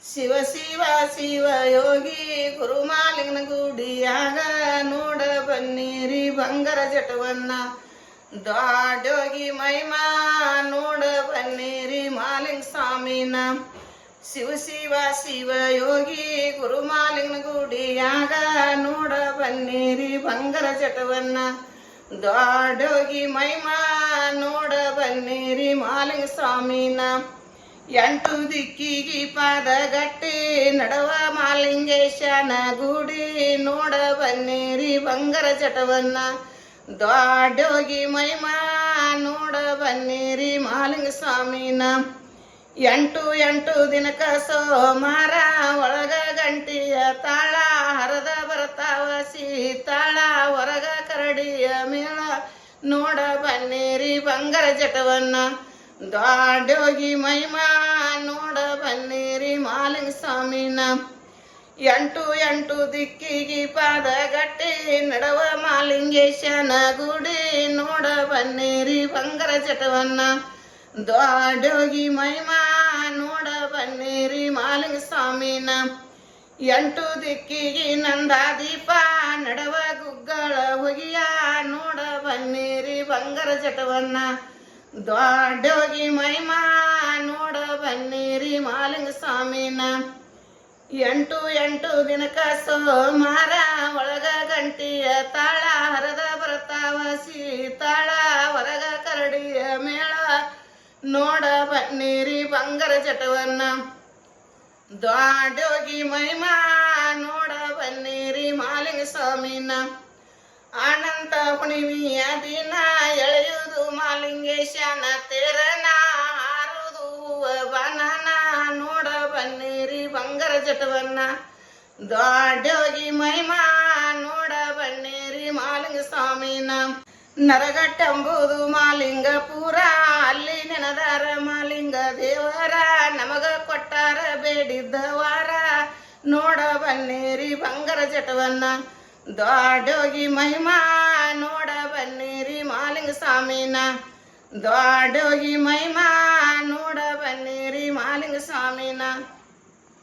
ಶಿವ ಶಿವ ಶಿವ ಯೋಗಿ ಗುರುಮಾಲಿಂಗನ ಗುಡಿಯಾಗ ನೋಡ ಬನ್ನಿರಿ ಬಂಗಾರ ಜಟವನ್ನ ದಾಡೋಗಿ ಮಹಿಮಾ ನೋಡ ಬನ್ನಿರಿ ಮಾಲಿಂಗ ಸ್ವಾಮಿನ ಶಿವ ಶಿವ ಶಿವ ಯೋಗಿ ಗುರುಮಾಲಿಂಗನ ಗುಡಿಯಾಗ ನೋಡ ಬನ್ನಿರಿ ಬಂಗಾರ ಜಟವನ್ನ ದಾಡೋಗಿ ಮಹಿಮಾ ನೋಡ ಬನ್ನಿರಿ ಮಾಲಿಂಗ ಸ್ವಾಮಿನ ಎಂಟು ದಿಕ್ಕಿಗಿ ಪಾದಗಟ್ಟಿ ನಡವ ಮಾಲಿಂಗೇಶನ ಗುಡಿ ನೋಡ ಬನ್ನಿರಿ ಬಂಗಾರ ಜಟವನ್ನ ದಾಡೋಗಿ ಮಹಿಮಾ ನೋಡ ಬನ್ನಿರಿ ಮಾಲಿಂಗ ಸ್ವಾಮಿನ ಎಂಟು ಎಂಟು ದಿನಕ ಸೋಮಾರ ಒಳಗ ಗಂಟಿಯ ತಾಳ ಹರದ ಬರ್ತಾವ ಸೀತಾಳ ಹೊರಗ ಕರಡಿಯ ಮೇಳ ನೋಡ ಬನ್ನಿರಿ ಬಂಗಾರ ಜಟವನ್ನ ದಾಡೋಗಿ ಮಹಿಮಾ ನೋಡ ಬನ್ನಿರಿ ಮಾಲಿಂಗ ಸ್ವಾಮಿನ ಎಂಟು ಎಂಟು ದಿಕ್ಕಿಗಿ ಪಾದಗಟ್ಟಿ ನಡವ ಮಾಲಿಂಗೇಶನ ಗುಡಿ ನೋಡ ಬನ್ನಿರಿ ಬಂಗಾರ ಜಟವನ್ನ ದಾಡೋಗಿ ಮಹಿಮಾ ನೋಡ ಬನ್ನಿರಿ ಮಾಲಿಂಗ ಸ್ವಾಮಿನ ಎಂಟು ದಿಕ್ಕಿಗಿ ನಂದಾದೀಪ ನಡವ ಗುಗ್ಗಳ ಹೊಗಿಯ ನೋಡ ಬನ್ನಿರಿ ಬಂಗಾರ ಜಟವನ್ನ ದಾಡೋಗಿ ಮಹಿಮಾ ನೋಡ ಬನ್ನಿರಿ ಮಾಲಿಂಗ ಸ್ವಾಮಿನ ಎಂಟು ಎಂಟು ದಿನಕ ಸೋಮಾರ ಒಳಗ ಗಂಟಿಯ ತಾಳ ಹರದ ಬರ್ತಾವ ಸೀತಾಳ ಹೊರಗ ಕರಡಿಯ ಮೇಳ ನೋಡ ಬನ್ನಿರಿ ಬಂಗಾರ ಜಟವನ್ನ ದಾಡೋಗಿ ಮಹಿಮಾ ನೋಡ ಬನ್ನಿರಿ ಮಾಲಿಂಗ ಸ್ವಾಮಿನ ಅನಂತ ಹುಣಿವಿಯ ದಿನ ಎಳೆಯುವುದು ಮಾಲಿಂಗೇಶನ ತೇರನ ಹಾರುವುದು ಬನನ ನೋಡ ಬನ್ನಿರಿ ಬಂಗಾರ ಜಟವನ್ನ ದಾಡೋಗಿ ಮಹಿಮಾ ನೋಡ ಬನ್ನಿರಿ ಮಾಲಿಂಗ ಸ್ವಾಮಿನ ನರಗಟ್ಟೆಂಬುದು ಮಾಲಿಂಗಪುರ ಅಲ್ಲಿ ನೆನದಾರ ಮಾಲಿಂಗ ದೇವರ ನಮಗ ಕೊಟ್ಟಾರ ಬೇಡಿದ್ದ ವಾರ ನೋಡ ಬನ್ನಿರಿ ಬಂಗಾರ ಜಟವನ್ನ ದಾಡೋಗಿ ಮಹಿಮಾ ನೋಡ ಬನ್ನಿರಿ ಮಾಲಿಂಗ ಸ್ವಾಮಿನ ದಾಡೋಗಿ ಮಹಿಮಾ ನೋಡ ಬನ್ನಿರಿ ಮಾಲಿಂಗ ಸ್ವಾಮಿನ